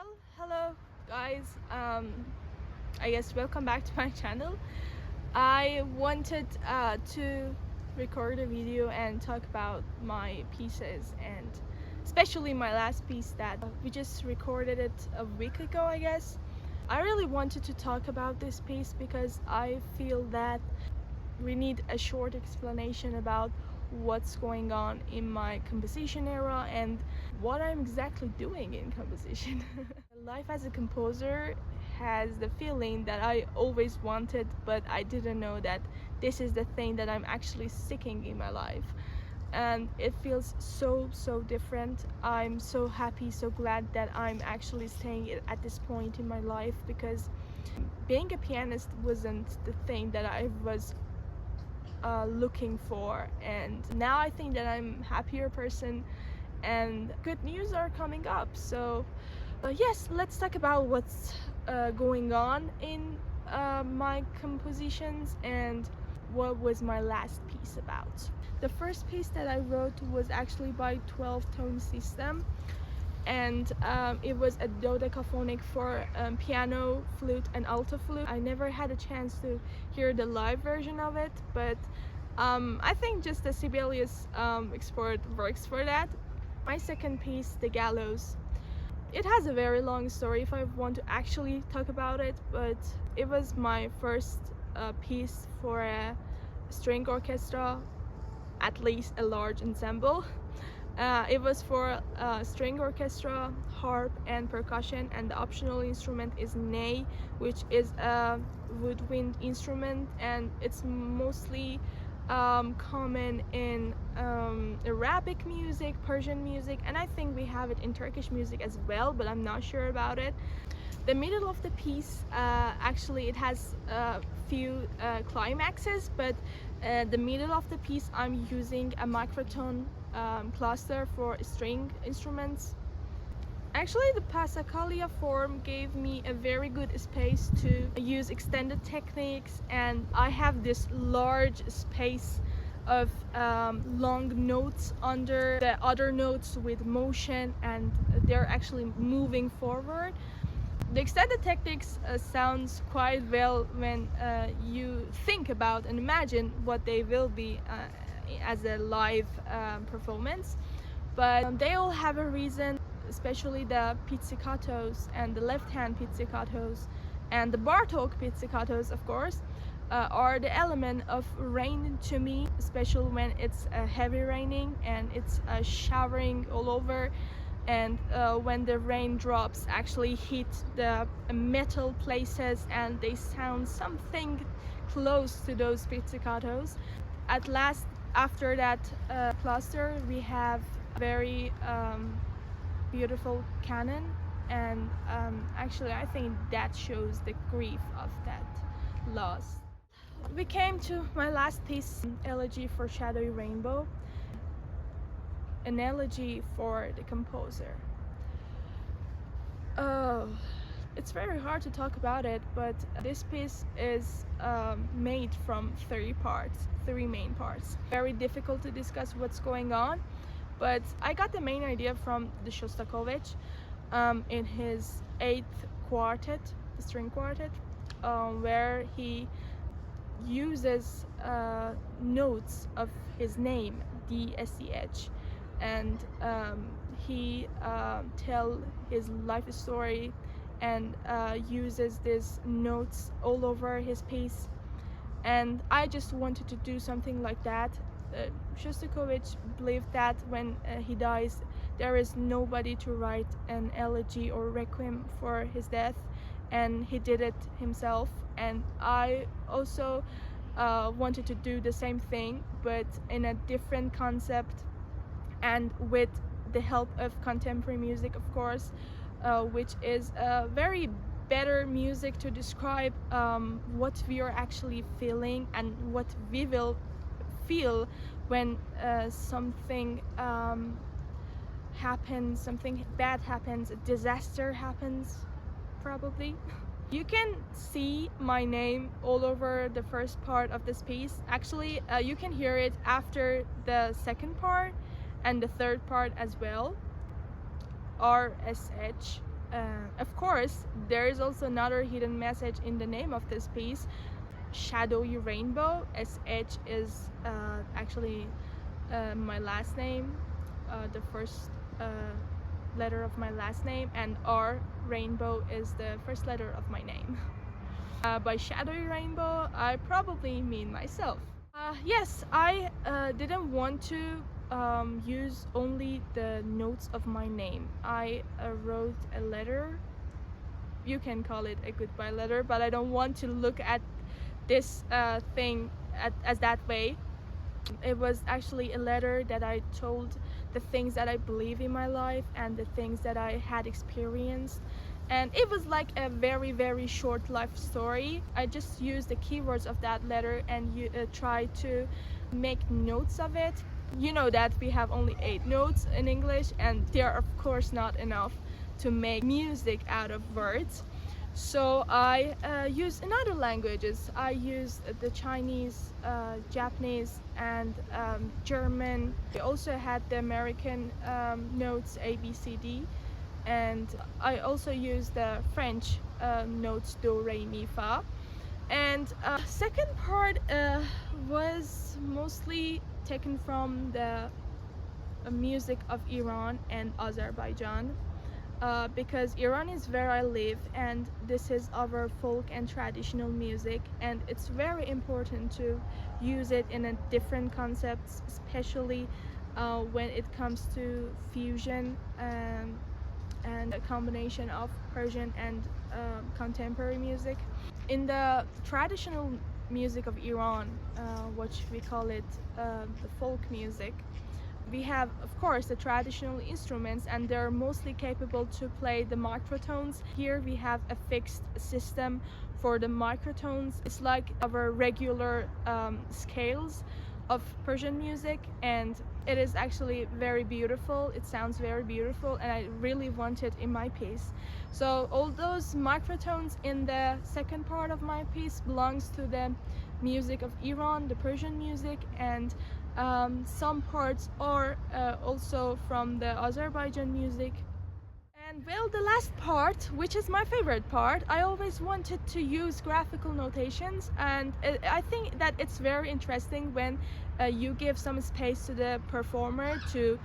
Well, hello guys. I guess welcome back to my channel. I wanted to record a video and talk about my pieces, and especially my last piece that we just recorded it a week ago, I guess. I really wanted to talk about this piece because I feel that we need a short explanation about what's going on in my composition era and what I'm exactly doing in composition. Life as a composer has the feeling that I always wanted, but I didn't know that this is the thing that I'm actually seeking in my life. And it feels so different. I'm so happy, so glad that I'm actually staying at this point in my life, because being a pianist wasn't the thing that I was looking for, and now I think that I'm a happier person and good news are coming up. So yes, let's talk about what's going on in my compositions and what was my last piece about. The first piece that I wrote was actually by 12-tone system, and it was a dodecaphonic for piano, flute and alto flute. I never had a chance to hear the live version of it, but I think just the Sibelius export works for that. My second piece, the Gallows, it has a very long story if I want to actually talk about it, but it was my first piece for a string orchestra, at least a large ensemble. It was for string orchestra, harp and percussion, and the optional instrument is ney, which is a woodwind instrument, and it's mostly common in Arabic music, Persian music, and I think we have it in Turkish music as well, but I'm not sure about it. The middle of the piece, actually it has a few climaxes, but the middle of the piece I'm using a microtone cluster for string instruments. Actually, the Passacaglia form gave me a very good space to use extended techniques, and I have this large space of long notes under the other notes with motion, and they're actually moving forward. The extended techniques sounds quite well when you think about and imagine what they will be as a live performance, but they all have a reason, especially the pizzicatos and the left-hand pizzicatos and the Bartók pizzicatos, of course, are the element of rain to me, especially when it's heavy raining and it's showering all over, and when the raindrops actually hit the metal places and they sound something close to those pizzicatos. At last, after that cluster, we have very beautiful canon, and actually I think that shows the grief of that loss. We came to my last piece, Elegy for Shadowy Rainbow, an elegy for the composer. It's very hard to talk about it, but this piece is made from three main parts. Very difficult to discuss what's going on, but I got the main idea from the Shostakovich in his 8th quartet, the string quartet, where he uses notes of his name, DSCH, and he tell his life story and uses these notes all over his piece, and I just wanted to do something like that. Shostakovich believed that when he dies, there is nobody to write an elegy or requiem for his death, and he did it himself. And I also wanted to do the same thing, but in a different concept and with the help of contemporary music, of course, which is very better music to describe what we are actually feeling and what we will feel when something happens, something bad happens, a disaster happens, probably. You can see my name all over the first part of this piece. Actually, you can hear it after the second part and the third part as well. RSH. Of course, there is also another hidden message in the name of this piece, Shadowy Rainbow. SH is actually my last name, the first letter of my last name, and R, Rainbow, is the first letter of my name. By Shadowy Rainbow, I probably mean myself. Yes, I didn't want to use only the notes of my name. I wrote a letter. You can call it a goodbye letter, but I don't want to look at this thing as that way. It was actually a letter that I told the things that I believe in my life and the things that I had experienced. And it was like a very, very short life story. I just used the keywords of that letter and try to make notes of it. You know that we have only 8 notes in English, and they are of course not enough to make music out of words. So I used in other languages. I used the Chinese, Japanese, and German. We also had the American notes A, B, C, D, and I also used the French notes Do, Re, Mi, Fa. And second part was mostly taken from the music of Iran and Azerbaijan. Because Iran is where I live, and this is our folk and traditional music, and it's very important to use it in a different concepts, especially when it comes to fusion and a combination of Persian and contemporary music. In the traditional music of Iran, which we call it the folk music, we have, of course, the traditional instruments, and they're mostly capable to play the microtones. Here we have a fixed system for the microtones. It's like our regular scales of Persian music, and it is actually very beautiful. It sounds very beautiful, and I really want it in my piece. So all those microtones in the second part of my piece belongs to the music of Iran, the Persian music, and some parts are also from the Azerbaijan music. And well, the last part, which is my favorite part, I always wanted to use graphical notations, and I think that it's very interesting when you give some space to the performer to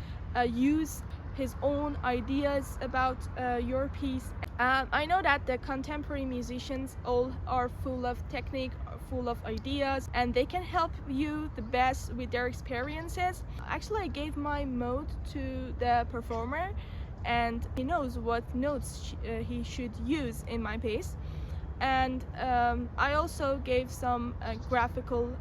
use his own ideas about your piece. I know that the contemporary musicians all are full of technique, full of ideas, and they can help you the best with their experiences. Actually, I gave my mode to the performer, and he knows what notes he should use in my piece. And I also gave some graphical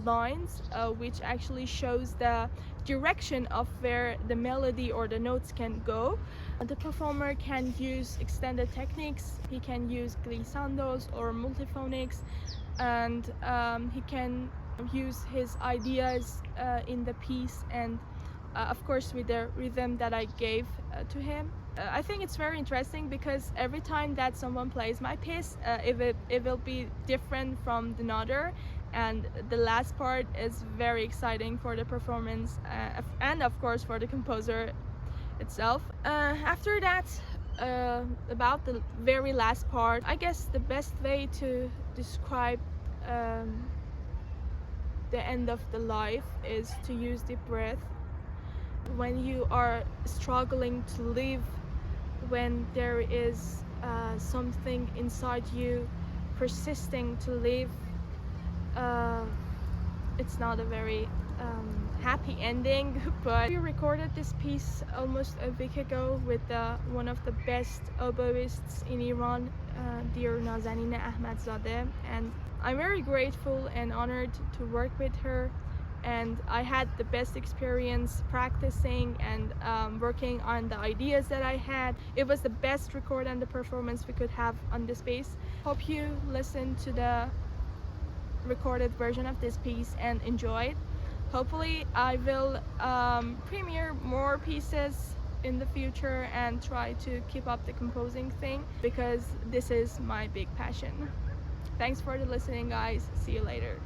lines which actually shows the direction of where the melody or the notes can go. The performer can use extended techniques, he can use glissandos or multiphonics, and he can use his ideas in the piece, and of course with the rhythm that I gave to him. I think it's very interesting because every time that someone plays my piece, it will be different from another, and the last part is very exciting for the performance and of course for the composer itself. After that, about the very last part, I guess the best way to describe the end of the life is to use the breath. When you are struggling to live, when there is something inside you persisting to live, it's not a very happy ending. But we recorded this piece almost a week ago with one of the best oboists in Iran, dear Nazanin Ahmadzadeh, and I'm very grateful and honored to work with her. And I had the best experience practicing and working on the ideas that I had. It was the best record and the performance we could have on this piece. Hope you listen to the recorded version of this piece and enjoy it. Hopefully I will premiere more pieces in the future and try to keep up the composing thing, because this is my big passion. Thanks for the listening, guys. See you later.